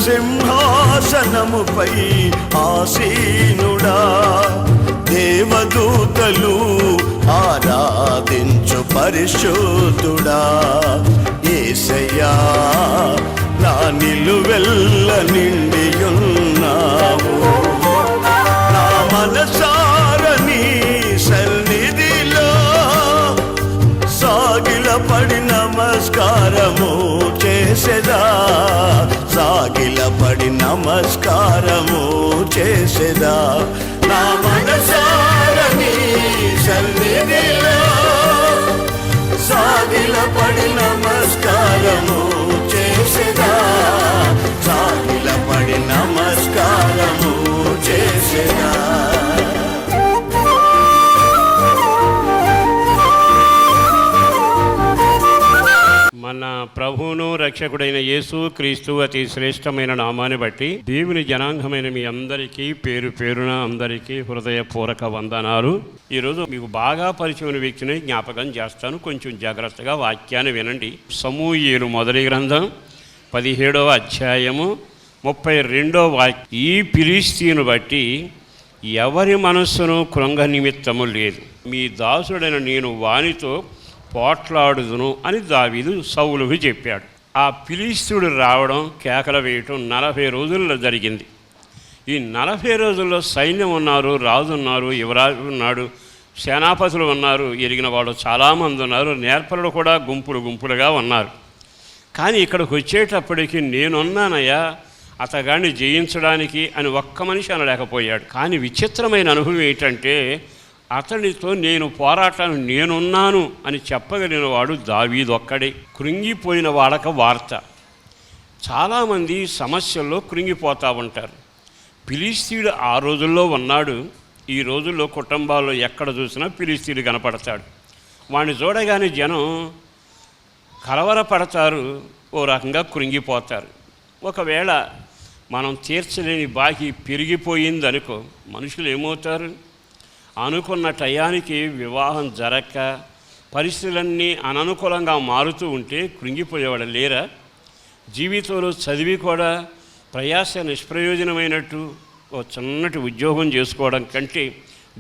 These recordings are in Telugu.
సింహాసనముపై ఆసీనుడా, దేవదూతలు ఆరాధించు పరిశుద్ధుడా. యేసయ్యా నా నిలువెల్ల నిండియున్నావు, నా మనసార నీ సన్నిధిలో సాగిలపడి నమస్కారము చేసెదా, సాగిలపడి నమస్కారము చేసెదా. నా మనసార నీ సన్నిధిలో సాగిలపడి నమస్కారము చేసెదా, సాగిలపడి నమస్కారము చేసెదా. మన ప్రభువును రక్షకుడైన యేసు క్రీస్తు అతి శ్రేష్టమైన నామాన్ని బట్టి దేవుని జనాంగమైన మీ అందరికీ పేరు పేరున అందరికీ హృదయపూర్వక వందనాలు. ఈరోజు మీకు బాగా పరిచయమైన వ్యక్తిని జ్ఞాపకం చేస్తాను, కొంచెం జాగ్రత్తగా వాక్యాన్ని వినండి. సమూయేలు మొదటి గ్రంథం 17వ అధ్యాయము 32వ వాక్యం. ఈ ఫిలిష్తీయుని బట్టి ఎవరి మనస్సును కృంగ నిమిత్తము లేదు, మీ దాసుడైన నేను వానితో పోట్లాడుదును అని దావీదు సౌలుకు చెప్పాడు. ఆ ఫిలిష్తీయుడు రావడం, కేకలు వేయటం 40 రోజుల్లో జరిగింది. ఈ 40 రోజుల్లో సైన్యం ఉన్నారు, రాజు ఉన్నారు, యువరాజు ఉన్నాడు, సేనాపతులు ఉన్నారు, ఎరిగిన వాళ్ళు చాలామంది ఉన్నారు, నేర్పరులు కూడా గుంపులు గుంపులుగా ఉన్నారు. కానీ ఇక్కడికి వచ్చేటప్పటికి నేనున్నానయ్యా అతగాడిని జయించడానికి అని ఒక్క మనిషి అనలేకపోయాడు. కానీ విచిత్రమైన అనుభవం ఏంటంటే అతనితో నేను పోరాటాన్ని నేనున్నాను అని చెప్పగలిగిన వాడు దావీదు ఒక్కడే. కృంగిపోయిన వాళ్ళక వార్త. చాలామంది సమస్యల్లో కృంగిపోతూ ఉంటారు. ఫిలిష్తీయుడు ఆ రోజుల్లో ఉన్నాడు, ఈ రోజుల్లో కుటుంబాల్లో ఎక్కడ చూసినా ఫిలిష్తీయుడు కనపడతాడు. వాడిని చూడగానే జనం కలవరపడతారు, ఓ రకంగా కృంగిపోతారు. ఒకవేళ మనం తీర్చలేని బాకీ పెరిగిపోయిందనుకో, మనుషులు ఏమవుతారు? అనుకున్న టయానికి వివాహం జరక్క పరిస్థితులన్నీ అననుకూలంగా మారుతూ ఉంటే కృంగిపోయేవాడు లేరా? జీవితంలో చదివి కూడా ప్రయాస నిష్ప్రయోజనమైనట్టు ఓ చిన్నటి ఉద్యోగం చేసుకోవడం కంటే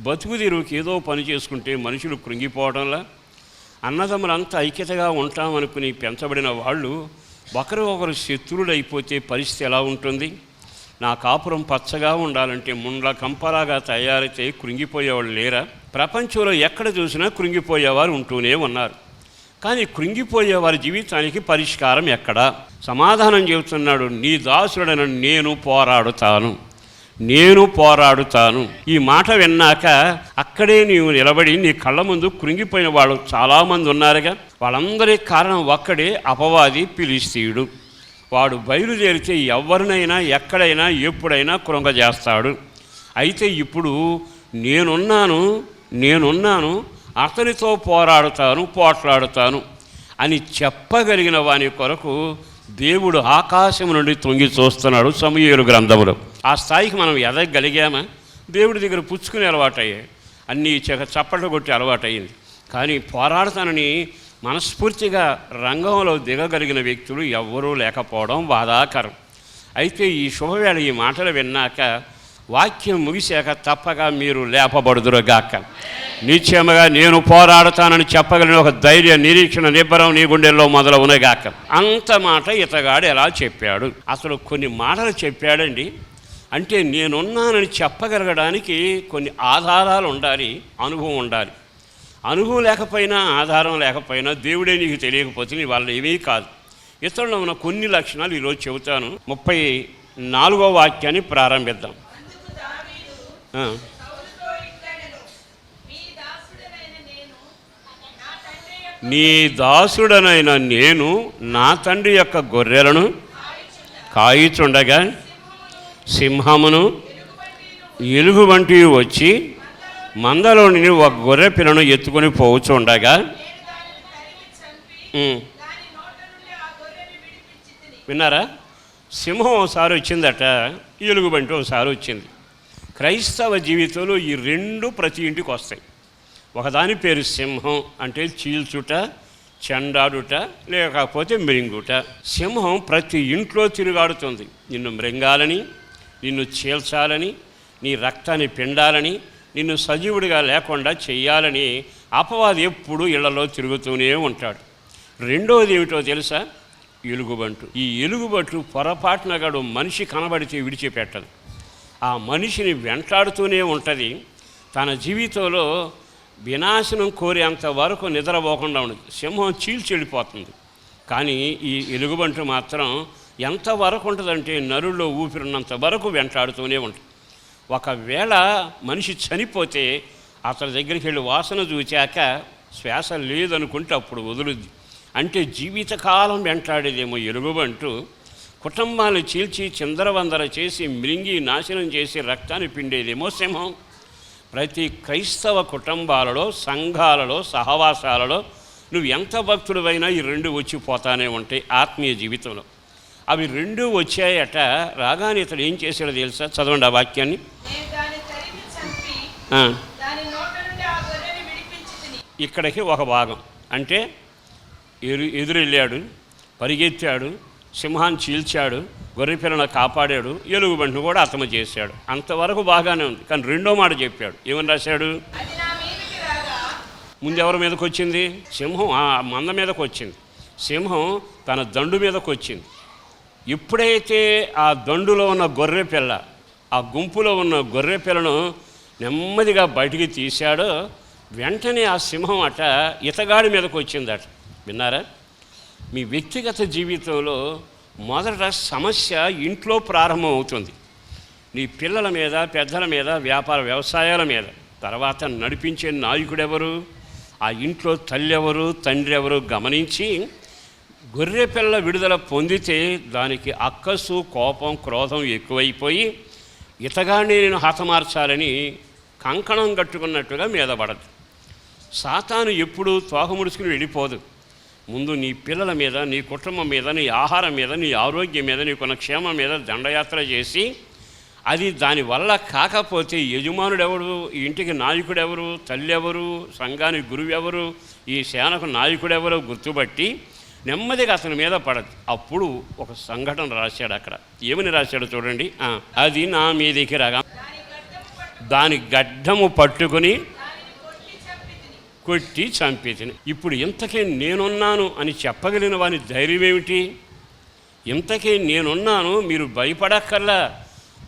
బతుకు తెరువుకి ఏదో పని చేసుకుంటే మనుషులు కృంగిపోవడంలా? అన్నదమ్ములంతా ఐక్యతగా ఉంటామనుకుని పెంచబడిన వాళ్ళు ఒకరు శత్రువులు అయిపోతే పరిస్థితి ఎలా ఉంటుంది? నా కాపురం పచ్చగా ఉండాలంటే ముండ్ల కంపలాగా తయారైతే కృంగిపోయేవాళ్ళు లేరా? ప్రపంచంలో ఎక్కడ చూసినా కృంగిపోయేవారు ఉంటూనే ఉన్నారు. కానీ కృంగిపోయేవారి జీవితానికి పరిష్కారం ఎక్కడా? సమాధానం చెబుతున్నాడు, నీ దాసుడైన నేను పోరాడుతాను, నేను పోరాడుతాను. ఈ మాట విన్నాక అక్కడే నీవు నిలబడి నీ కళ్ళ ముందు కృంగిపోయిన వాళ్ళు చాలామంది ఉన్నారుగా. వాళ్ళందరికీ కారణం ఒక్కడే, అపవాది ఫిలిష్తీయుడు. వాడు బయలుదేరితే ఎవరినైనా ఎక్కడైనా ఎప్పుడైనా కృంగజేస్తాడు. అయితే ఇప్పుడు నేనున్నాను అతనితో పోట్లాడుతాను అని చెప్పగలిగిన వాని కొరకు దేవుడు ఆకాశం నుండి తొంగి చూస్తున్నాడు. సమూయేలు గ్రంథంలో ఆ స్థాయికి మనం ఎదగలిగామా? దేవుడి దగ్గర పుచ్చుకునే అలవాటయ్యాయి, అన్నీ చప్పట్లు కొట్టి అలవాటయ్యింది. కానీ పోరాడతానని మనస్ఫూర్తిగా రంగంలో దిగగలిగిన వ్యక్తులు ఎవ్వరూ లేకపోవడం బాధాకరం. అయితే ఈ శుభవేళ ఈ మాటలు విన్నాక వాక్యం ముగిశాక తప్పక మీరు లేపబడుదురుగాక. నిశ్చయముగా నేను పోరాడతానని చెప్పగలిగిన ఒక ధైర్య నిరీక్షణ నిబ్బరం నీ గుండెల్లో మొదలవునగాక. అంత మాట ఇతగాడు ఎలా చెప్పాడు? అసలు కొన్ని మాటలు చెప్పాడండి. అంటే నేనున్నానని చెప్పగలగడానికి కొన్ని ఆధారాలు ఉండాలి, అనుభవం ఉండాలి. అనుభవం లేకపోయినా ఆధారం లేకపోయినా దేవుడే నీకు తెలియకపోతే నీ వల్ల ఏమీ కాదు. ఇతరులో ఉన్న కొన్ని లక్షణాలు ఈరోజు చెబుతాను. 34వ వాక్యాన్ని ప్రారంభిద్దాం. నీ దాసుడనైన నేను నా తండ్రి యొక్క గొర్రెలను కాయిచుండగా సింహమును ఎలుగు వంటి వచ్చి మందలోని ఒక గొర్రె పిల్లను ఎత్తుకొని పోవచ్చుండగా విన్నారా? సింహం ఒకసారి వచ్చిందట, ఎలుగుబంటి ఒకసారి వచ్చింది. క్రైస్తవ జీవితంలో ఈ రెండు ప్రతి ఇంటికి వస్తాయి. ఒకదాని పేరు సింహం, అంటే చీల్చుట, చెండాడుట లేకపోతే మృంగుట. సింహం ప్రతి ఇంట్లో తిరుగాడుతుంది. నిన్ను మృంగాలని, నిన్ను చీల్చాలని, నీ రక్తాన్ని పిండాలని, నిన్ను సజీవుడిగా లేకుండా చెయ్యాలని అపవాది ఎప్పుడు ఇళ్లలో తిరుగుతూనే ఉంటాడు. రెండవది ఏమిటో తెలుసా? ఎలుగుబంటు. ఈ ఎలుగుబంటు పొరపాటునగాడు మనిషి కనబడితే విడిచిపెట్టదు. ఆ మనిషిని వెంటాడుతూనే ఉంటుంది. తన జీవితంలో వినాశనం కోరేంత వరకు నిద్రపోకుండా ఉండదు. సింహం చీల్చెళ్ళిపోతుంది. కానీ ఈ ఎలుగుబంటు మాత్రం ఎంతవరకు ఉంటుందంటే నరుల్లో ఊపిరినంత వరకు వెంటాడుతూనే ఉంటుంది. ఒకవేళ మనిషి చనిపోతే అతని దగ్గరికి వెళ్ళి వాసన చూచాక శ్వాస లేదనుకుంటే అప్పుడు వదులుద్ది. అంటే జీవితకాలం వెంటాడేదేమో ఎలుగుబంటు. కుటుంబాన్ని చీల్చి చిందరవందర చేసి మృంగి నాశనం చేసి రక్తాన్ని పిండేదేమో సింహం. ప్రతి క్రైస్తవ కుటుంబాలలో, సంఘాలలో, సహవాసాలలో నువ్వు ఎంత భక్తుడివైనా ఈ రెండు వచ్చిపోతానే ఉంటాయి ఆత్మీయ జీవితంలో. అవి రెండు వచ్చాయట. రాగానే ఇతడు ఏం చేశాడో తెలుసా? చదవండి ఆ వాక్యాన్ని. ఇక్కడికి ఒక భాగం అంటే ఎదురెళ్ళాడు, పరిగెత్తాడు, సింహాన్ని చీల్చాడు, గొర్రెపిల్లను కాపాడాడు, ఎలుగుబంటిని కూడా హతమ చేశాడు. అంతవరకు బాగానే ఉంది. కానీ రెండో మాట చెప్పాడు. ఏమని రాశాడు? ముందు ఎవరి మీదకి వచ్చింది? సింహం ఆ మంద మీదకి వచ్చింది. సింహం తన దండు మీదకి వచ్చింది. ఎప్పుడైతే ఆ దండులో ఉన్న గొర్రెపిల్ల, ఆ గుంపులో ఉన్న గొర్రెపిల్లను నెమ్మదిగా బయటికి తీశాడో వెంటనే ఆ సింహం అట ఇతగాడి మీదకి వచ్చిందట. విన్నారా? మీ వ్యక్తిగత జీవితంలో మొదట సమస్య ఇంట్లో ప్రారంభం అవుతుంది. నీ పిల్లల మీద, పెద్దల మీద, వ్యాపార వ్యవసాయాల మీద. తర్వాత నడిపించే నాయకుడెవరు, ఆ ఇంట్లో తల్లి ఎవరు, తండ్రి ఎవరు గమనించి గొర్రెపిల్ల విడుదల పొందితే దానికి అక్కసు, కోపం, క్రోధం ఎక్కువైపోయి ఇతగాడిని నేను హతమార్చాలని కంకణం కట్టుకున్నట్టుగా మీద పడదు. సాతాను ఎప్పుడు తోక ముడుచుకుని వెళ్ళిపోదు. ముందు నీ పిల్లల మీద, నీ కుటుంబం మీద, నీ ఆహారం మీద, నీ ఆరోగ్యం మీద, నీకున్న క్షేమం మీద దండయాత్ర చేసి అది దానివల్ల కాకపోతే యజమానుడెవరు, ఈ ఇంటికి నాయకుడెవరు, తల్లి ఎవరు, సంఘానికి గురువు ఎవరు, ఈ సేనకు నాయకుడెవరో గుర్తుపట్టి నెమ్మదిగా అతని మీద పడదు. అప్పుడు ఒక సంఘటన రాశాడు అక్కడ. ఏమని రాశాడు చూడండి. అది నా మీదికి రాగా దాని గడ్డము పట్టుకుని కొట్టి చంపేతిని. ఇప్పుడు ఇంతకీ నేనున్నాను అని చెప్పగలిగిన వాని ధైర్యం ఏమిటి? ఇంతకీ నేనున్నాను, మీరు భయపడక్కర్లా.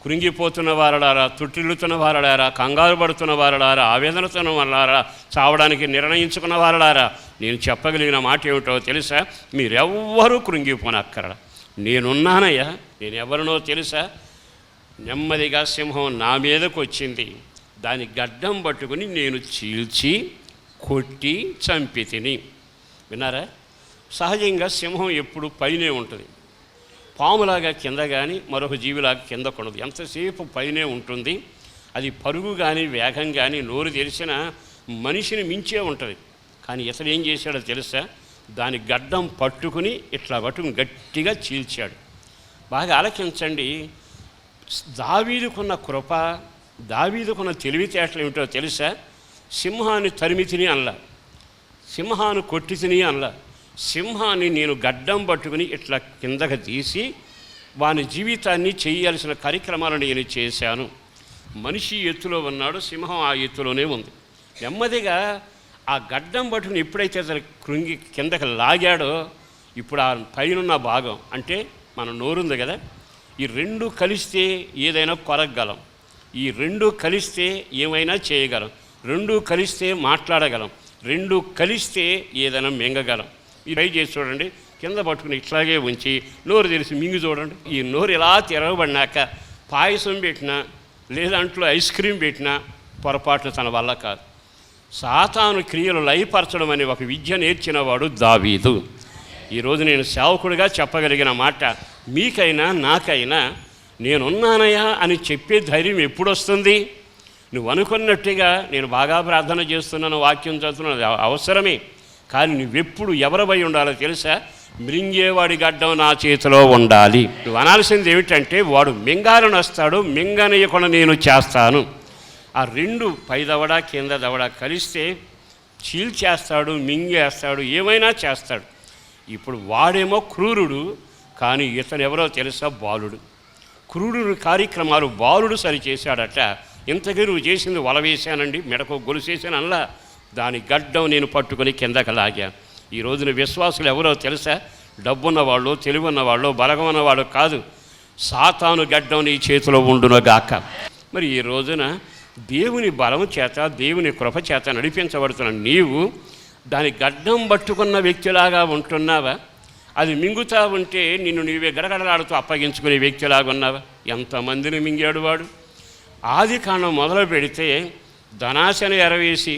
కృంగిపోతున్న వారడారా, తుట్టిల్లుతున్న వారడారా, కంగారు పడుతున్న వారడారా, ఆవేదనతున్న వారడారా, చావడానికి నిర్ణయించుకున్న వారడారా, నేను చెప్పగలిగిన మాట ఏమిటో తెలుసా? మీరెవ్వరూ కృంగిపోనక్కర్లా. నేనున్నానయ్యా. నేను ఎవరినో తెలుసా? నెమ్మదిగా సింహం నా మీదకు వచ్చింది. దాని గడ్డం పట్టుకుని నేను చీల్చి కొట్టి చంపి తిని. విన్నారా? సహజంగా సింహం ఎప్పుడు పైనే ఉంటుంది. పాములాగా కింద కానీ మరొక జీవిలాగా కింద కొనదు. ఎంతసేపు పైనే ఉంటుంది. అది పరుగు కానీ వేగం కానీ నోరు తెరిచిన మనిషిని మించే ఉంటుంది. కానీ ఇతడు ఏం చేశాడో తెలుసా? దాని గడ్డం పట్టుకుని ఇట్లా పట్టుకుని గట్టిగా చీల్చాడు. బాగా ఆలకించండి. దావీదుకున్న కృప, దావీదుకున్న తెలివితేటలు ఏమిటో తెలుసా? సింహాన్ని తరిమి తిని అనలా, సింహాన్ని కొట్టి తిని అనలా. సింహాన్ని నేను గడ్డం పట్టుకుని ఇట్లా కిందకి తీసి వాని జీవితాన్ని చేయాల్సిన కార్యక్రమాలను నేను చేశాను. మనిషి ఎత్తులో ఉన్నాడు, సింహం ఆ ఎత్తులోనే ఉంది. నెమ్మదిగా ఆ గడ్డం పట్టుకుని ఎప్పుడైతే అతను కృంగి కిందకి లాగాడో ఇప్పుడు ఆ పైనున్న భాగం అంటే మన నోరుంది కదా, ఈ రెండు కలిస్తే ఏదైనా కొరగలం, ఈ రెండు కలిస్తే ఏమైనా చేయగలం, రెండు కలిస్తే మాట్లాడగలం, రెండు కలిస్తే ఏదైనా మింగగలం. ఈ ట్రై చేసి చూడండి. కింద పట్టుకుని ఇట్లాగే ఉంచి నోరు తెరిచి మింగి చూడండి. ఈ నోరు ఇలా తిరగబడినాక పాయసం పెట్టినా లేదంట్లో ఐస్ క్రీమ్ పెట్టినా పొరపాట్లు తన వల్ల కాదు. సాతాను క్రియలు లయపరచడం అనే ఒక విద్య నేర్చినవాడు దావీదు. ఈరోజు నేను సేవకుడిగా చెప్పగలిగిన మాట మీకైనా నాకైనా నేనున్నానయ్యా అని చెప్పే ధైర్యం ఎప్పుడు వస్తుంది? నువ్వు అనుకున్నట్టుగా నేను బాగా ప్రార్థన చేస్తున్నాను, వాక్యం చదువుతున్నాను, అవసరమే. కానీ నువ్వెప్పుడు ఎవరిపై ఉండాలో తెలుసా? మింగేవాడి గడ్డం నా చేతిలో ఉండాలి. నువ్వు అనాల్సింది ఏమిటంటే వాడు మింగాలని వస్తాడు, మింగనీయకుండా నేను చేస్తాను. ఆ రెండు పై దవడ కింద దవడ కలిస్తే చీల్చేస్తాడు, మింగేస్తాడు, ఏమైనా చేస్తాడు. ఇప్పుడు వాడేమో క్రూరుడు, కానీ ఇతను ఎవరో తెలుసా? బాలుడు. క్రూరుడు కార్యక్రమాలు బాలుడు సరి చేశాడట. ఇంతకీ నువ్వు చేసింది వల వేశానండి, మెడకు గొలుసేసాను అలా, దాని గడ్డం నేను పట్టుకొని కిందకి లాగాను. ఈ రోజున విశ్వాసులు ఎవరో తెలుసా? డబ్బున్నవాళ్ళు, తెలివి ఉన్నవాళ్ళు, బలగం ఉన్నవాళ్ళు కాదు. సాతాను గడ్డం నీ చేతిలో ఉండునగాక. మరి ఈ రోజున దేవుని బలం చేత, దేవుని కృప చేత నడిపించబడుతున్న నీవు దాని గడ్డం పట్టుకున్న వ్యక్తిలాగా ఉంటున్నావా? అది మింగుతా ఉంటే నిన్ను నీవే గడగడలాడుతూ అప్పగించుకునే వ్యక్తిలాగా ఉన్నావా? ఎంతమందిని మింగాడు వాడు. ఆది కాండం మొదలు పెడితే ధనాశని ఎరవేసి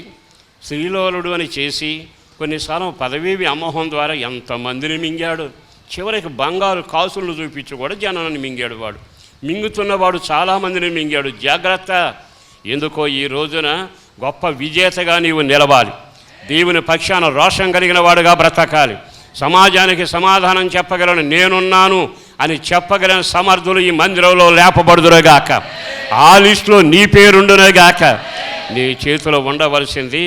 శ్రీలోలుడు అని చేసి కొన్నిసార్లు పదవీ అమ్మోహం ద్వారా ఎంతమందిని మింగాడు. చివరికి బంగారు కాసులు చూపించి కూడా జనాన్ని మింగాడు వాడు. మింగుతున్నవాడు చాలామందిని మింగాడు. జాగ్రత్త. ఎందుకో ఈ రోజున గొప్ప విజేతగా నీవు నిలవాలి. దేవుని పక్షాన రోషం కలిగిన వాడుగా బ్రతకాలి. సమాజానికి సమాధానం చెప్పగలను నేనున్నాను అని చెప్పగలిగిన సమర్థులు ఈ మందిరంలో లేపబడుదురుగాక. ఆ లిస్టులో నీ పేరుండునుగాక. నీ చేతిలో ఉండవలసింది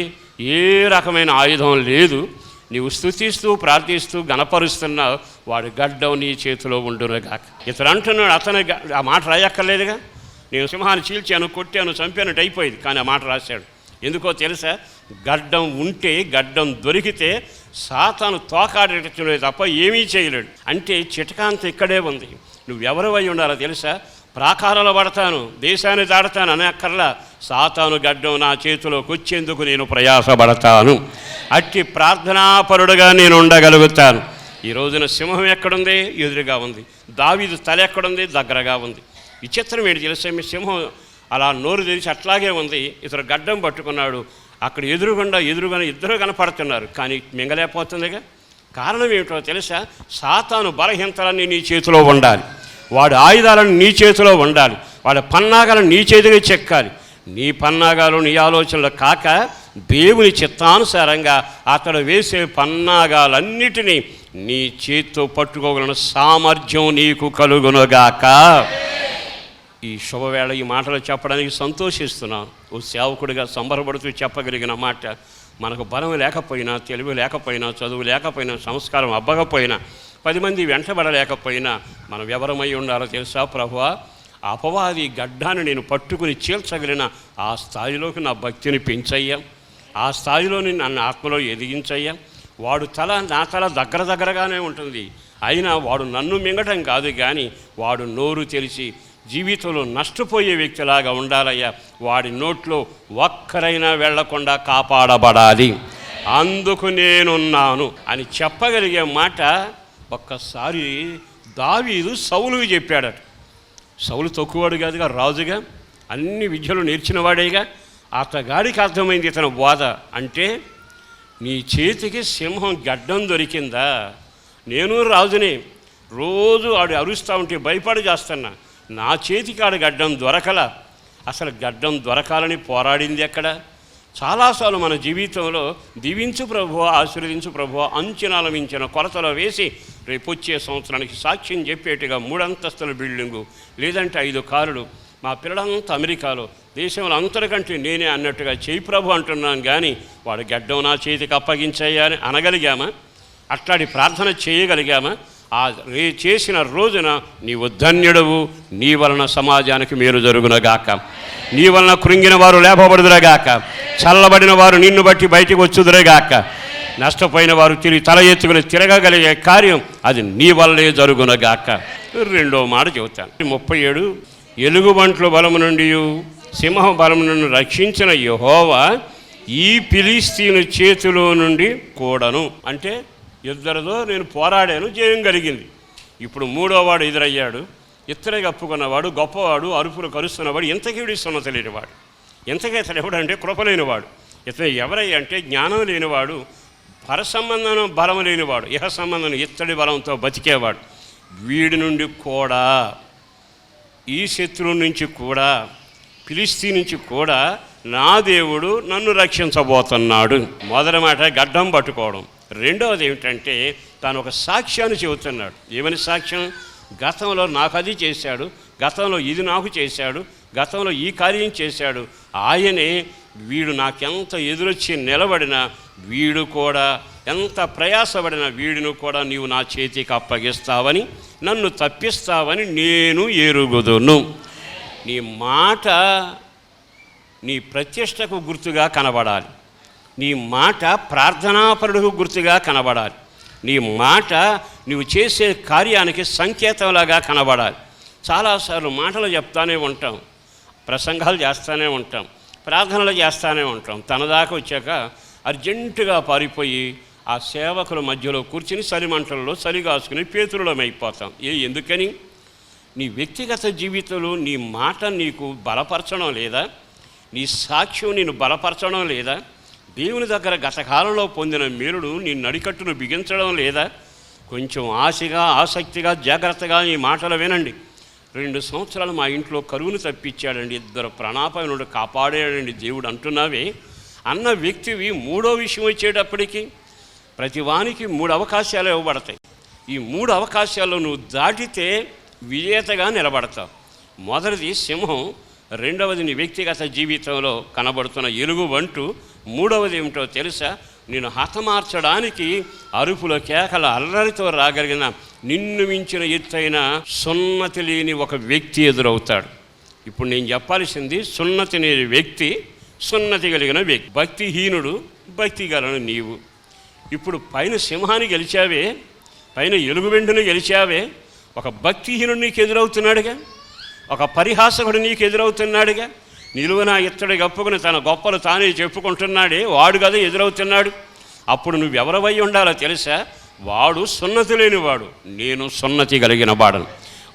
ఏ రకమైన ఆయుధం లేదు. నీవు స్తుతిస్తూ ప్రార్థిస్తూ గణపరుస్తున్నావు, వాడి గడ్డం నీ చేతిలో ఉండునుగాక. ఇతను అంటున్నాడు, అతను ఆ మాట రాయక్కర్లేదుగా. నేను సింహాన్ని చీల్చాను, కొట్టాను, చంపానట్టు అయిపోయింది. కానీ ఆ మాట రాశాడు. ఎందుకో తెలుసా? గడ్డం ఉంటే, గడ్డం దొరికితే సాతాను తోకాడేటట్టునే తప్ప ఏమీ చేయలేడు. అంటే చిటకాంత ఇక్కడే ఉంది. నువ్వెవరు అయి ఉండాలో తెలుసా? ప్రాకారాలు పడతాను, దేశాన్ని దాడతాను అనే అక్కర్లా. సాతాను గడ్డం నా చేతిలోకి వచ్చేందుకు నేను ప్రయాసపడతాను. అట్టి ప్రార్థనాపరుడుగా నేను ఉండగలుగుతాను. ఈ రోజున సింహం ఎక్కడుంది? ఎదురుగా ఉంది. దావీదు తల ఎక్కడుంది? దగ్గరగా ఉంది. విచిత్రం ఏంటి తెలుసా? మీ సింహం అలా నోరు తెరిచి అట్లాగే ఉంది. ఇతను గడ్డం పట్టుకున్నాడు. అక్కడ ఎదురుగుండా ఇద్దరు కనపడుతున్నారు, కానీ మింగలేకపోతుందిగా. కారణం ఏమిటో తెలుసా? సాతాను బలహీనతలన్నీ నీ చేతిలో ఉండాలి. వాడి ఆయుధాలను నీ చేతిలో ఉండాలి. వాడి పన్నాగాలను నీ చేతిగా చెక్కాలి. నీ పన్నాగాలు నీ ఆలోచనలు కాక దేవుని చిత్తానుసారంగా అతడు వేసే పన్నాగాలన్నిటినీ నీ చేతితో పట్టుకోగలను సామర్థ్యం నీకు కలుగునుగాక. ఈ శుభవేళ ఈ మాటలు చెప్పడానికి సంతోషిస్తున్నాను. ఓ సేవకుడిగా సంబరపడుతూ చెప్పగలిగిన మాట. మనకు బలం లేకపోయినా, తెలివి లేకపోయినా, చదువు లేకపోయినా, సంస్కారం అబ్బకపోయినా, 10 మంది వెంటబడలేకపోయినా మనం ఎవరమై ఉండాలో తెలుసా? ప్రభువా, అపవాది గడ్డాన్ని నేను పట్టుకుని చీల్చగలిగిన ఆ స్థాయిలోకి నా భక్తిని పెంచయ్యా. ఆ స్థాయిలోని నన్ను ఆత్మలో ఎదిగించయ్యా. వాడు తల నా తల దగ్గరగానే ఉంటుంది. అయినా వాడు నన్ను మింగటం కాదు, కానీ వాడు నోరు తెరిచి జీవితంలో నష్టపోయే వ్యక్తిలాగా ఉండాలయ్యా. వాడి నోట్లో ఒక్కరైనా వెళ్లకుండా కాపాడబడాలి. అందుకు నేనున్నాను అని చెప్పగలిగే మాట ఒక్కసారి దావీదు సౌలుకి చెప్పాడట. సౌలు తక్కువవాడు కాదుగా, రాజుగా అన్ని విద్యలు నేర్చినవాడేగా. అతగాడికి అర్థమైంది ఇతను బోధ. అంటే నీ చేతికి సింహం గడ్డం దొరికిందా? నేను రాజునే, రోజు ఆడు అరుస్తూ ఉంటే భయపడి చేస్తున్నా. నా చేతికి ఆడు గడ్డం దొరకల. అసలు గడ్డం దొరకాలని పోరాడింది ఎక్కడ? చాలాసార్లు మన జీవితంలో దీవించు ప్రభువా, ఆశీర్వదించు ప్రభువా, అంచనాల మించిన కొలతలో వేసి రేపొచ్చే సంవత్సరానికి సాక్ష్యం చెప్పేట్టుగా 3 అంతస్తుల బిల్డింగు, లేదంటే 5 కారులు, మా పిల్లలంతా అమెరికాలో, దేశంలో అంతరికంటే నేనే అన్నట్టుగా చేయి ప్రభు అంటున్నాను. కానీ వాడు గడ్డం నా చేతికి అప్పగించయ్యా అని అనగలిగామా? అట్లాంటి ప్రార్థన చేయగలిగామా? ఆ చేసిన రోజున నీవు ధన్యుడవు. నీ వలన సమాజానికి మేలు జరుగునగాక. నీ వలన కృంగిన వారు లేపబడుదురుగాక. చల్లబడిన వారు నిన్ను బట్టి బయటికి వచ్చుదురుగాక. నష్టపోయిన వారు తిరిగి తల ఎత్తుకుని తిరగగలిగే కార్యం అది నీ వల్లే జరుగునగాక. 2వ మాట చెబుతాను. 37 ఎలుగుబంట్ల బలము నుండి సింహ బలము నుండి రక్షించిన యెహోవా ఈ ఫిలిష్తీయుని చేతిలో నుండి కూడాను. అంటే ఇద్దరితో నేను పోరాడాను, జయం కలిగింది. ఇప్పుడు 3వ వాడు ఎదురయ్యాడు. ఇత్తడి కప్పుకున్నవాడు, గొప్పవాడు, అరుపులు కరుస్తున్నవాడు, ఇంతకీడి సున్నత లేనివాడు. ఇంతకీ ఇతడు ఎవడంటే కృప లేనివాడు. ఇతను ఎవరయ్య అంటే జ్ఞానం లేనివాడు, పర సంబంధం బలం లేనివాడు, ఇహ సంబంధం ఇత్తడి బలంతో బతికేవాడు. వీడి నుండి కూడా, ఈ శత్రువు నుంచి కూడా, ఫిలిష్తీ నుంచి కూడా నా దేవుడు నన్ను రక్షించబోతున్నాడు. మొదటి మాట గడ్డం పట్టుకోవడం. రెండవది ఏమిటంటే తాను ఒక సాక్ష్యాన్ని చెబుతున్నాడు. ఏమని సాక్ష్యం? గతంలో నాకు అది చేశాడు, గతంలో ఇది నాకు చేశాడు, గతంలో ఈ కార్యం చేశాడు. ఆయనే వీడు నాకెంత ఎదురొచ్చి నిలబడినా వీడు కూడా ఎంత ప్రయాసపడిన వీడిని కూడా నీవు నా చేతికి అప్పగిస్తావని, నన్ను తప్పిస్తావని నేను ఎరుగుదును. నీ మాట నీ ప్రతిష్టకు గుర్తుగా కనబడాలి. నీ మాట ప్రార్థనాపరుడుకు గుర్తుగా కనబడాలి. నీ మాట నువ్వు చేసే కార్యానికి సంకేతంలాగా కనబడాలి. చాలాసార్లు మాటలు చెప్తానే ఉంటాం, ప్రసంగాలు చేస్తూనే ఉంటాం, ప్రార్థనలు చేస్తూనే ఉంటాం. తన దాకా వచ్చాక అర్జెంటుగా పారిపోయి ఆ సేవకుల మధ్యలో కూర్చుని చలిమంటల్లో చలిగాసుకుని పేతురులమైపోతాం. ఎందుకని? నీ వ్యక్తిగత జీవితంలో నీ మాట నీకు బలపరచడం లేదా? నీ సాక్ష్యం నిన్ను బలపరచడం లేదా? దేవుని దగ్గర గతకాలంలో పొందిన మేలుడు నీ నడికట్టును బిగించడం లేదా? కొంచెం ఆశగా, ఆసక్తిగా, జాగ్రత్తగా ఈ మాటలు వినండి. 2 సంవత్సరాలు మా ఇంట్లో కరువును తప్పించాడండి, 2 ప్రాణాపాయనుడు కాపాడాడండి దేవుడు అంటున్నావే అన్న వ్యక్తివి 3వ విషయం వచ్చేటప్పటికి ప్రతి వానికి 3 అవకాశాలు ఇవ్వబడతాయి. ఈ 3 అవకాశాల్లో నువ్వు దాటితే విజేతగా నిలబడతావు. మొదటిది సింహం, రెండవది నీ వ్యక్తిగత జీవితంలో కనబడుతున్న ఎలుగు వంటు, 3వది ఏమిటో తెలుసా? నేను హతమార్చడానికి అరుపుల కేకల అల్లరితో రాగలిగిన నిన్ను మించిన ఎత్తైన సున్నతి లేని ఒక వ్యక్తి ఎదురవుతాడు. ఇప్పుడు నేను చెప్పాల్సింది, సున్నతి లేని వ్యక్తి, సున్నతి కలిగిన వ్యక్తి. భక్తిహీనుడు, భక్తి గలను నీవు. ఇప్పుడు పైన సింహాన్ని గెలిచావే, పైన ఎలుగుబెండుని గెలిచావే, ఒక భక్తిహీనుడు నీకు ఎదురవుతున్నాడుగా, ఒక పరిహాసకుడు నీకు ఎదురవుతున్నాడుగా. నిలువున ఇత్తడి గప్పుకుని తన గొప్పలు తానే చెప్పుకుంటున్నాడే, వాడు కదా ఎదురవుతున్నాడు. అప్పుడు నువ్వెవరవై ఉండాలో తెలుసా? వాడు సున్నతి లేనివాడు, నేను సున్నతి కలిగిన వాడను.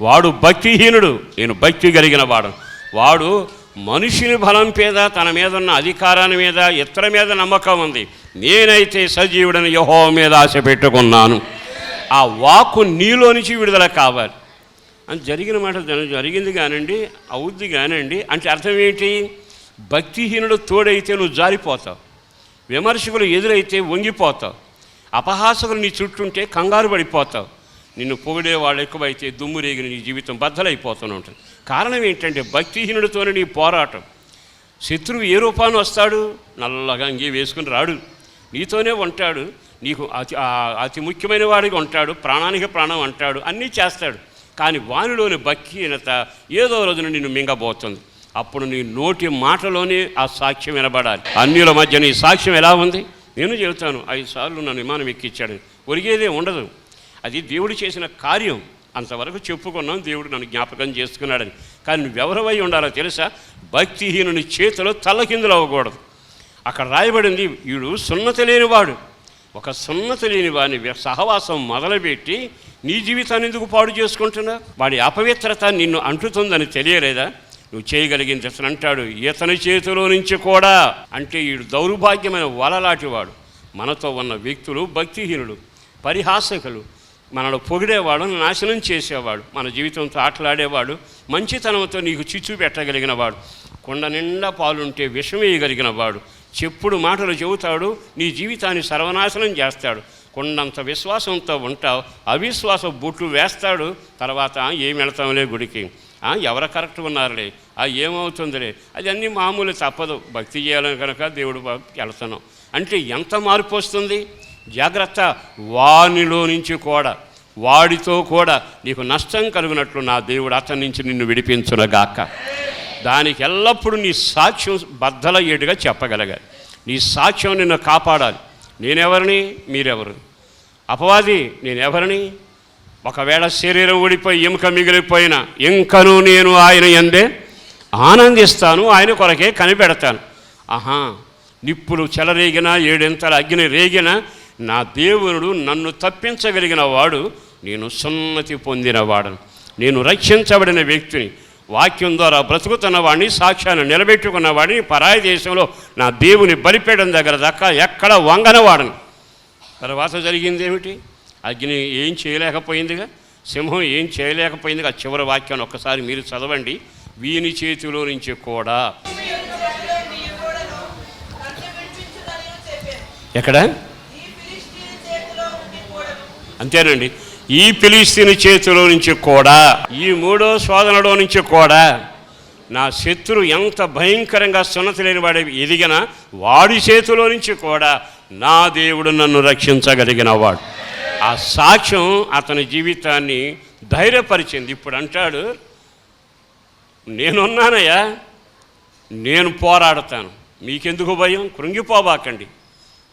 వాడు భక్తిహీనుడు, నేను భక్తి కలిగిన వాడను. వాడు మనుషుని బలం మీద, తన మీద ఉన్న అధికారాన్ని మీద, ఇతర మీద నమ్మకం ఉంది. నేనైతే సజీవుడని యెహోవా మీద ఆశ పెట్టుకున్నాను. ఆ వాక్కు నీలో నుంచి విడుదల కావాలి అని జరిగిన మాట జరిగింది కానండి, అవుద్ది కానండి అంటే అర్థం ఏంటి? భక్తిహీనుడు తోడైతే నువ్వు జారిపోతావు, విమర్శకులు ఎదురైతే వంగిపోతావు, అపహాసకులు నీ చుట్టుంటే కంగారు పడిపోతావు, నిన్ను పొగిడే వాళ్ళు ఎక్కువైతే దుమ్ము రేగిన నీ జీవితం బద్దలైపోతూనే ఉంటుంది. కారణం ఏంటంటే భక్తిహీనుడితోనే నీ పోరాటం. శత్రువు ఏ రూపాన్ని వస్తాడు? నల్లగా అంగీ వేసుకుని రాడు, నీతోనే ఉంటాడు, నీకు అతి ముఖ్యమైన వాడిగా ఉంటాడు, ప్రాణానికి ప్రాణం అంటాడు, అన్నీ చేస్తాడు. కానీ వానిలోని భక్తిహీనత ఏదో రోజున నిన్ను మింగబోతుంది. అప్పుడు నీ నోటి మాటలోనే ఆ సాక్ష్యం వినబడాలి. అన్యుల మధ్య నీ సాక్ష్యం ఎలా ఉంది? నేను చెబుతాను, 5 సార్లు నన్ను విమానం ఎక్కించాడు, ఒరిగేదే ఉండదు. అది దేవుడు చేసిన కార్యం, అంతవరకు చెప్పుకున్నాం, దేవుడు నన్ను జ్ఞాపకం చేసుకున్నాడని. కానీ నువ్వెవరవై ఉండాలో తెలుసా? భక్తిహీనుని చేతిలో తల్లకిందులు అవ్వకూడదు. అక్కడ రాయబడింది, వీడు సున్నతి లేనివాడు. ఒక సున్నతి లేని వాడిని సహవాసం మొదలుపెట్టి నీ జీవితాన్ని ఎందుకు పాడు చేసుకుంటున్నా? వాడి అపవిత్రత నిన్ను అంటుతుందని తెలియలేదా? నువ్వు చేయగలిగింది అతను అంటాడు, ఇతని చేతిలో నుంచి కూడా. అంటే వీడు దౌర్భాగ్యమైన వలలాంటివాడు. మనతో ఉన్న వ్యక్తులు భక్తిహీనులు, పరిహాసకులు, మనను పొగిడేవాడు, నాశనం చేసేవాడు, మన జీవితంతో ఆటలాడేవాడు, మంచితనంతో నీకు చిచ్చు పెట్టగలిగిన వాడు, కొండ నిండా పాలుంటే విషం వేయగలిగిన వాడు, చెప్పుడు మాటలు చెబుతాడు, నీ జీవితాన్ని సర్వనాశనం చేస్తాడు. కొండంత విశ్వాసంతో ఉంటావు, అవిశ్వాస బొట్లు వేస్తాడు. తర్వాత ఏమి వెళ్తాంలే గుడికి, ఎవరు కరెక్ట్ ఉన్నారులే, ఏమవుతుందిలే, అది అన్నీ మామూలు, తప్పదు, భక్తి చేయాలని కనుక దేవుడు వెళ్తున్నాం అంటే ఎంత మార్పు వస్తుంది? జాగ్రత్త. వానిలో నుంచి కూడా, వాడితో కూడా నీకు నష్టం కలుగునట్లు నా దేవుడు అతని నుంచి నిన్ను విడిపించునగాక. దానికి ఎల్లప్పుడూ నీ సాక్ష్యం బద్దలయ్యేట్టుగా చెప్పగలగాలి. నీ సాక్ష్యం నిన్ను కాపాడాలి. నేనెవరిని, మీరెవరు? అపవాది నేనెవరిని? ఒకవేళ శరీరం ఊడిపోయి ఎముక మిగిలిపోయినా ఇంకనూ నేను ఆయన యందే ఆనందిస్తాను, ఆయన కొరకే కనిపెడతాను. నిప్పులు చెలరేగినా, 7 అగ్ని రేగినా నా దేవుడు నన్ను తప్పించగలిగిన వాడు, నేను సున్నతి పొందినవాడను, నేను రక్షించబడిన వ్యక్తిని, వాక్యం ద్వారా బ్రతుకుతున్న వాడిని, సాక్ష్యాన్ని నిలబెట్టుకున్న వాడిని, పరాయి దేశంలో నా దేవుని బలిపీఠం దగ్గర దాకా ఎక్కడ వంగనవాడను. తర్వాత జరిగింది ఏమిటి? అగ్ని ఏం చేయలేకపోయిందిగా, సింహం ఏం చేయలేకపోయిందిగా. చివరి వాక్యాన్ని ఒక్కసారి మీరు చదవండి. వీని చేతిలో నుంచి కూడా, ఎక్కడ? అంతేనండి, ఈ ఫిలిష్తీయుని చేతిలో నుంచి కూడా, ఈ 3వ శోధనలో నుంచి కూడా, నా శత్రు ఎంత భయంకరంగా సున్నతి లేని వాడి ఎదిగినా వాడి చేతిలో నుంచి కూడా నా దేవుడు నన్ను రక్షించగలిగిన వాడు. ఆ సాక్ష్యం అతని జీవితాన్ని ధైర్యపరిచింది. ఇప్పుడు అంటాడు, నేనున్నానయ్యా, నేను పోరాడతాను, మీకెందుకు భయం? కృంగిపోబాకండి,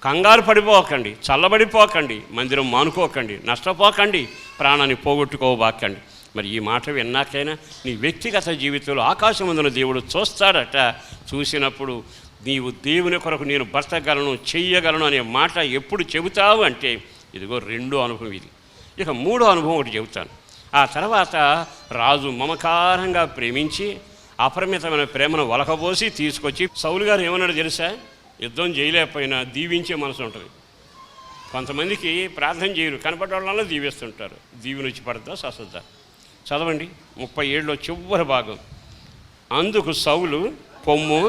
కంగారు పడిపోకండి, చల్లబడిపోకండి, మందిరం మానుకోకండి, నష్టపోకండి, ప్రాణాన్ని పోగొట్టుకోబాకండి. మరి ఈ మాట విన్నాకైనా నీ వ్యక్తిగత జీవితంలో ఆకాశమందున దేవుడు చూస్తాడట. చూసినప్పుడు నీవు దేవుని కొరకు నేను బ్రతకగలను, చెయ్యగలను అనే మాట ఎప్పుడు చెబుతావు అంటే, ఇదిగో రెండో అనుభవం ఇది. ఇక మూడో అనుభవం ఒకటి చెబుతాను. ఆ తర్వాత రాజు మమకారంగా ప్రేమించి అపరిమితమైన ప్రేమను వలకబోసి తీసుకొచ్చి, సౌలు గారు ఏమన్నాడు తెలుసా? యుద్ధం చేయలేకపోయినా దీవించే మనసు ఉంటుంది. కొంతమందికి ప్రార్థన చేయరు, కనపడ్డ వాళ్ళలో దీవిస్తుంటారు. దీవిని వచ్చి పడద్దా ససద్దా? చదవండి 37 చివరి భాగం. అందుకు సౌలు, పొమ్ము,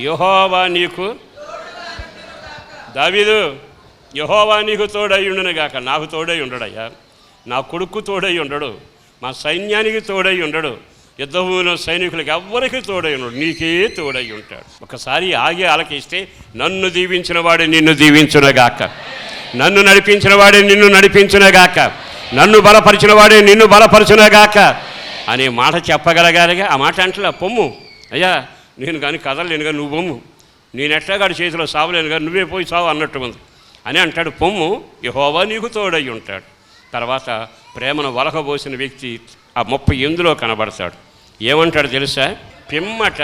యెహోవా నీకు, దావీదు యెహోవా నీకు తోడై ఉండును గాక. నాకు తోడై ఉండడయ్యా, నా కొడుకు తోడై ఉండడు, మా సైన్యానికి తోడై ఉండడు, యుద్ధభూమిలో సైనికులకు ఎవ్వరికి తోడై ఉండడు, నీకే తోడై ఉంటాడు. ఒకసారి ఆగి ఆలకిస్తే, నన్ను దీవించిన వాడే నిన్ను దీవించునగాక, నన్ను నడిపించిన వాడే నిన్ను నడిపించునగాక, నన్ను బలపరిచిన వాడే నిన్ను బలపరచునగాక అనే మాట చెప్పగలగాలిగా. ఆ మాట అంటలా, పొమ్ము అయ్యా, నేను కానీ కదలలేనుగా, నువ్వు పొమ్ము, నేను ఎట్లాగాడి చేతిలో సావలేనుగా, నువ్వే పోయి సావు అన్నట్టు ఉంది అని అంటాడు. పొమ్ము, యెహోవా నీకు తోడై ఉంటాడు. తర్వాత ప్రేమను వలకబోసిన వ్యక్తి ఆ 38లో కనబడతాడు. ఏమంటాడు తెలుసా? పిమ్మట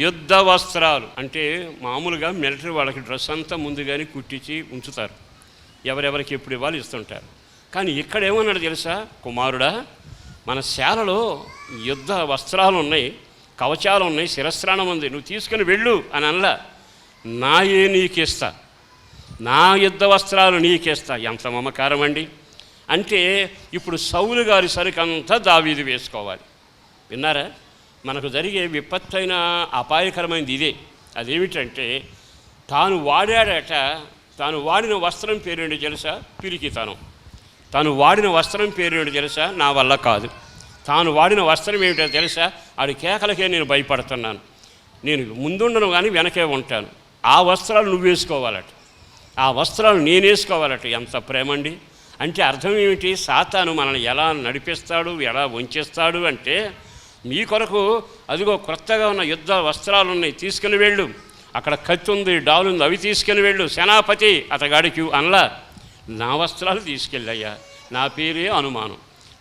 యుద్ధ వస్త్రాలు, అంటే మామూలుగా మిలిటరీ వాళ్ళకి డ్రెస్ అంతా ముందుగానే కుట్టించి ఉంచుతారు, ఎవరెవరికి ఎప్పుడు ఇవ్వాలి ఇస్తుంటారు. కానీ ఇక్కడ ఏమన్నాడు తెలుసా? కుమారుడా, మన శాలలో యుద్ధ వస్త్రాలు ఉన్నాయి, కవచాలు ఉన్నాయి, శిరస్త్రాణం ఉంది, నువ్వు తీసుకుని వెళ్ళు అని అనలా. నాయే నీకిస్తా, నా యుద్ధ వస్త్రాలు నీకిస్తా. ఎంత మమకారం అండి! అంటే ఇప్పుడు సౌలు గారి సరుకంతా దావీదు వేసుకోవాలి. విన్నారా? మనకు జరిగే విపత్తైన అపాయకరమైనది ఇదే. అదేమిటంటే, తాను వాడాడట, తాను వాడిన వస్త్రం పేరేంటి తెలుసా? పిరికితనం. తాను వాడిన వస్త్రం పేరేంటి తెలుసా? నా వల్ల కాదు. తాను వాడిన వస్త్రం ఏమిటో తెలుసా? ఆడి కేకలకే నేను భయపడుతున్నాను, నేను ముందుండను కానీ వెనకే ఉంటాను. ఆ వస్త్రాలు నువ్వు వేసుకోవాలట, ఆ వస్త్రాలు నేను వేసుకోవాలట. ఎంత ప్రేమండి! అంటే అర్థం ఏమిటి? సాతాను మనల్ని ఎలా నడిపిస్తాడు, ఎలా వంచేస్తాడు అంటే, మీ కొరకు అదిగో క్రొత్తగా ఉన్న యుద్ధ వస్త్రాలు ఉన్నాయి, తీసుకుని వెళ్ళు, అక్కడ కత్తి ఉంది, డాలు ఉంది, అవి తీసుకుని వెళ్ళు, సేనాపతి అతగాడికి అనలా. నా వస్త్రాలు తీసుకెళ్ళయ్యా, నా పేరే అనుమానం,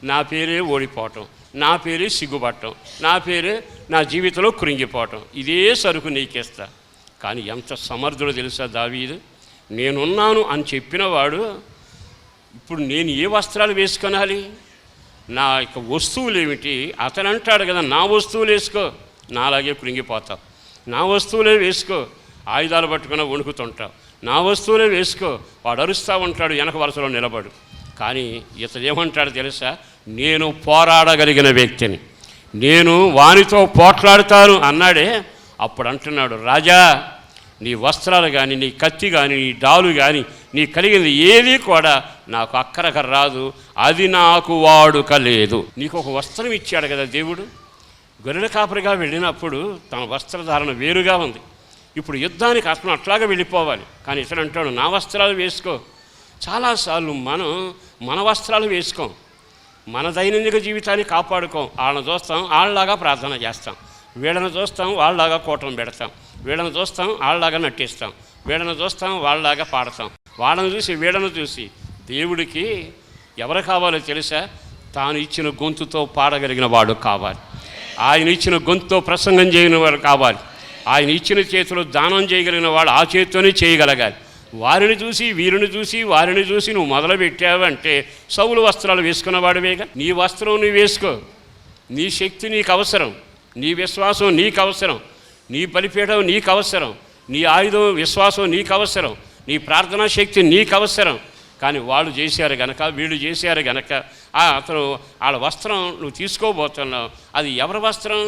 నా పేరే ఓడిపోవటం, నా పేరే సిగ్గుపడటం, నా పేరే నా జీవితంలో కృంగిపోవటం, ఇదే సరుకు నీకేస్తా. కానీ ఎంత సమర్థుడు తెలుసా దావీదు? నేనున్నాను అని చెప్పినవాడు ఇప్పుడు నేను ఏ వస్త్రాలు వేసుకొనాలి? నా యొక్క వస్తువులు ఏమిటి? అతను అంటాడు కదా, నా వస్తువులు వేసుకో, నాలాగే కృంగిపోతావు, నా వస్తువులే వేసుకో, ఆయుధాలు పట్టుకుని వణుకుతుంటావు, నా వస్తువులే వేసుకో. వాడు అరుస్తూ ఉంటాడు, వెనక వరుసలో నిలబడు. కానీ ఇతడు ఏమంటాడు తెలుసా? నేను పోరాడగలిగిన వ్యక్తిని, నేను వానితో పోట్లాడుతాను అన్నాడే. అప్పుడు అంటున్నాడు, రాజా, నీ వస్త్రాలు కానీ, నీ కత్తి కానీ, నీ డాలు కానీ, నీ కలిగింది ఏది కూడా నాకు అక్కరకు రాదు, అది నాకు వాడుక లేదు. నీకు ఒక వస్త్రం ఇచ్చాడు కదా దేవుడు. గొర్రెల కాపరిగా వెళ్ళినప్పుడు తన వస్త్రధారణ వేరుగా ఉంది. ఇప్పుడు యుద్ధానికి అతను అట్లాగా వెళ్ళిపోవాలి. కానీ ఇతను అంటాడు, నా వస్త్రాలు వేసుకో. చాలాసార్లు మనం మన వస్త్రాలు వేసుకోం, మన దైనందిక జీవితాన్ని కాపాడుకోం. వాళ్ళని చూస్తాం, వాళ్ళలాగా ప్రార్థన చేస్తాం, వీళ్ళని చూస్తాం, వాళ్ళలాగా కూటమి పెడతాం, వీళ్ళని చూస్తాం, వాళ్ళలాగా నటిస్తాం, వీళ్ళని చూస్తాం, వాళ్ళలాగా పాడతాం, వాళ్ళని చూసి వీళ్ళని చూసి. దేవుడికి ఎవరు కావాలో తెలుసా? తాను ఇచ్చిన గొంతుతో పాడగలిగిన వాడు కావాలి, ఆయన ఇచ్చిన గొంతుతో ప్రసంగం చేయని వాడు కావాలి, ఆయన ఇచ్చిన చేతిలో దానం చేయగలిగిన వాడు ఆ చేతితోనే చేయగలగాలి. వారిని చూసి వీరిని చూసి వారిని చూసి నువ్వు మొదలు పెట్టావంటే సౌలు వస్త్రాలు వేసుకున్నవాడివేగా. నీ వస్త్రం నువ్వు వేసుకో, నీ శక్తి నీకు అవసరం, నీ విశ్వాసం నీకు అవసరం, నీ బలిపీఠం నీకు అవసరం, నీ ఆయుధం విశ్వాసం నీకు అవసరం, నీ ప్రార్థనా శక్తి నీకు అవసరం. కానీ వాళ్ళు చేశారు గనక, వీళ్ళు చేశారు గనక అతను వాళ్ళ వస్త్రం నువ్వు తీసుకోబోతున్నావు. అది ఎవరి వస్త్రం?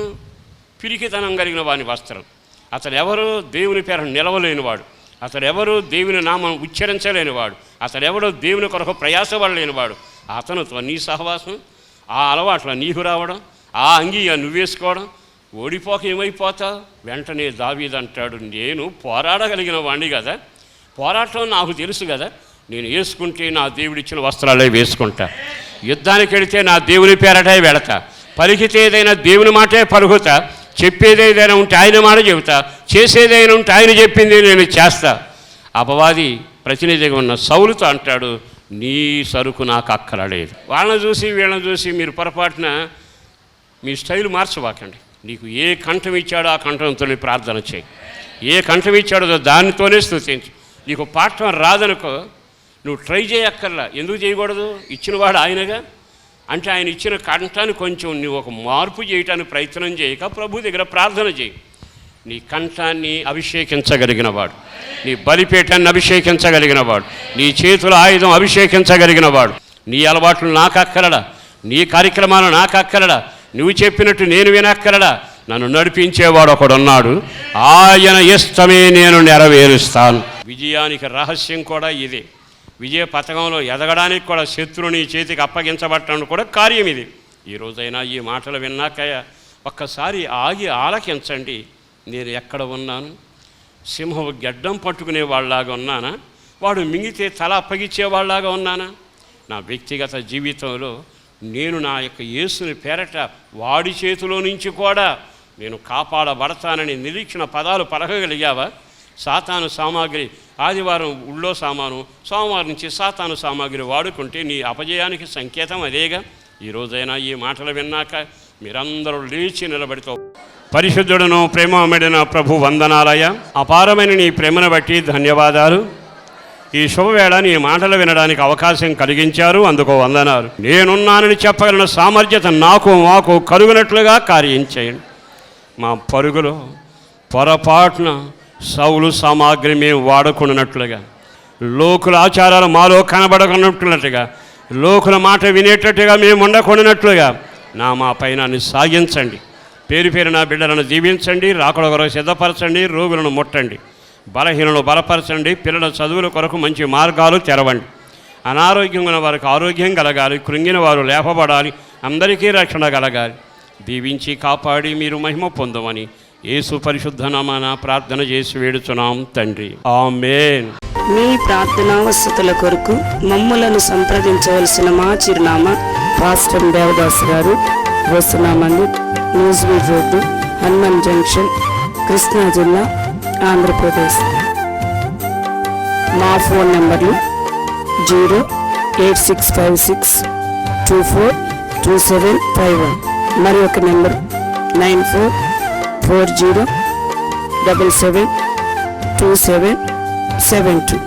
పిరికితనం కలిగిన వాని వస్త్రం. అతను ఎవరు? దేవుని పేరు నిలవలేనివాడు. అతడు ఎవరు? దేవుని నామం ఉచ్చరించలేనివాడు. అతడు ఎవడో దేవుని కొరకు ప్రయాసపడలేనివాడు. అతనితో నీ సహవాసం, ఆ అలవాట్ల నీకు రావడం, ఆ అంగీ నువ్వు వేసుకోవడం, ఓడిపోక ఏమైపోతా? వెంటనే దావీదు అంటాడు, నేను పోరాడగలిగిన వాడిని కదా, పోరాటం నాకు తెలుసు కదా, నేను వేసుకుంటే నా దేవుడిచ్చిన వస్త్రాలే వేసుకుంటా, యుద్ధానికి వెళితే నా దేవుని పేరటే వెళతా, పలికితే ఏదైనా దేవుని మాటే పలుకుతా, చెప్పేది ఏదైనా ఉంటే ఆయన మాట చెబుతా, చేసేదైనా ఉంటే ఆయన చెప్పింది నేను చేస్తా. అపవాది ప్రతినిధిగా ఉన్న సౌలుతో అంటాడు, నీ సరుకు నాకు అక్కరలేదు. వాళ్ళని చూసి వీళ్ళని చూసి మీరు పొరపాటున మీ స్టైల్ మార్చబాకండి. నీకు ఏ కంఠం ఇచ్చాడో ఆ కంఠంతో ప్రార్థన చేయి, ఏ కంఠం ఇచ్చాడో దానితోనే స్తుతించు. నీకు పాఠం రాదనుకో, నువ్వు ట్రై చేయక్కర్లా. ఎందుకు చేయకూడదు? ఇచ్చినవాడు ఆయనగా. అంటే ఆయన ఇచ్చిన కంఠాన్ని కొంచెం నువ్వు ఒక మార్పు చేయటానికి ప్రయత్నం చేయక ప్రభు దగ్గర ప్రార్థన చేయి. నీ కంఠాన్ని అభిషేకించగలిగినవాడు, నీ బలిపీఠాన్ని అభిషేకించగలిగినవాడు, నీ చేతుల ఆయుధం అభిషేకించగలిగినవాడు. నీ అలవాట్లు నాకు అక్కరడా, నీ కార్యక్రమాలు నాకు అక్కరడా, నువ్వు చెప్పినట్టు నేను వినక్కరడా, నన్ను నడిపించేవాడు ఒకడున్నాడు, ఆయన ఇష్టమే నేను నెరవేరుస్తాను. విజయానికి రహస్యం కూడా ఇదే. విజయ పథకంలో ఎదగడానికి కూడా శత్రుని చేతికి అప్పగించబట్టడానికి కూడా కార్యం ఇది. ఈ రోజైనా ఈ మాటలు విన్నాక ఒక్కసారి ఆగి ఆలకించండి. నేను ఎక్కడ ఉన్నాను? సింహం గడ్డం పట్టుకునే వాళ్ళలాగా ఉన్నానా? వాడు మింగితే తల అప్పగించేవాళ్ళలాగా ఉన్నానా? నా వ్యక్తిగత జీవితంలో నేను నా యొక్క యేసుని పేరట వాడి చేతిలో నుంచి కూడా నేను కాపాడబడతానని నిరీక్షణ పదాలు పలకగలిగావా? సాతాను సామాగ్రి, ఆదివారం ఉళ్ళో సామాను, సోమవారం నుంచి సాతాను సామాగ్రి వాడుకుంటే నీ అపజయానికి సంకేతం అదేగా. ఈ రోజైనా ఈ మాటలు విన్నాక మీరందరూ లేచి నిలబడితో, పరిశుద్ధుడను ప్రేమమడిన ప్రభు వందనాలయ, అపారమైన నీ ప్రేమను బట్టి ధన్యవాదాలు. ఈ శుభవేళ నీ మాటలు వినడానికి అవకాశం కలిగించారు, అందుకో వందనాలు. నేనున్నానని చెప్పగలిగిన సామర్థ్యత నాకు మాకు కలుగునట్లుగా కార్యం చేయండి. మా పరుగులో పొరపాటున సౌలు సామాగ్రి మేము వాడుకున్నట్లుగా, లోకుల ఆచారాలు మాలో కనబడకున్నట్లుగా, లోకుల మాట వినేటట్టుగా మేము ఉండకున్నట్లుగా మా పైన సాగించండి. పేరు పేరు నా బిడ్డలను దీవించండి, రాకడ కొరకు సిద్ధపరచండి, రోగులను ముట్టండి, బలహీనలు బలపరచండి, పిల్లల చదువుల కొరకు మంచి మార్గాలు తెరవండి. అనారోగ్యం ఉన్న వారికి ఆరోగ్యం కలగాలి, కృంగిన వారు లేపబడాలి, అందరికీ రక్షణ కలగాలి. దీవించి కాపాడి మీరు మహిమ పొందమని యేసు పరిశుద్ధ నామాన ప్రార్థన చేసి వేడుచున్నాం తండ్రి, ఆమేన్. మీ ప్రార్థనా వసతుల కొరకు మమ్మలను సంప్రదించవలసిన మా చిరునామా పాస్టర్ దేవదాస్ గారు, వస్తున్నామండి, న్యూస్వీడ్ రోడ్డు, హనుమాన్ జంక్షన్, కృష్ణా జిల్లా, ఆంధ్రప్రదేశ్. మా ఫోన్ నెంబర్లు 08656242751, మరి ఒక నెంబర్ 9440772772.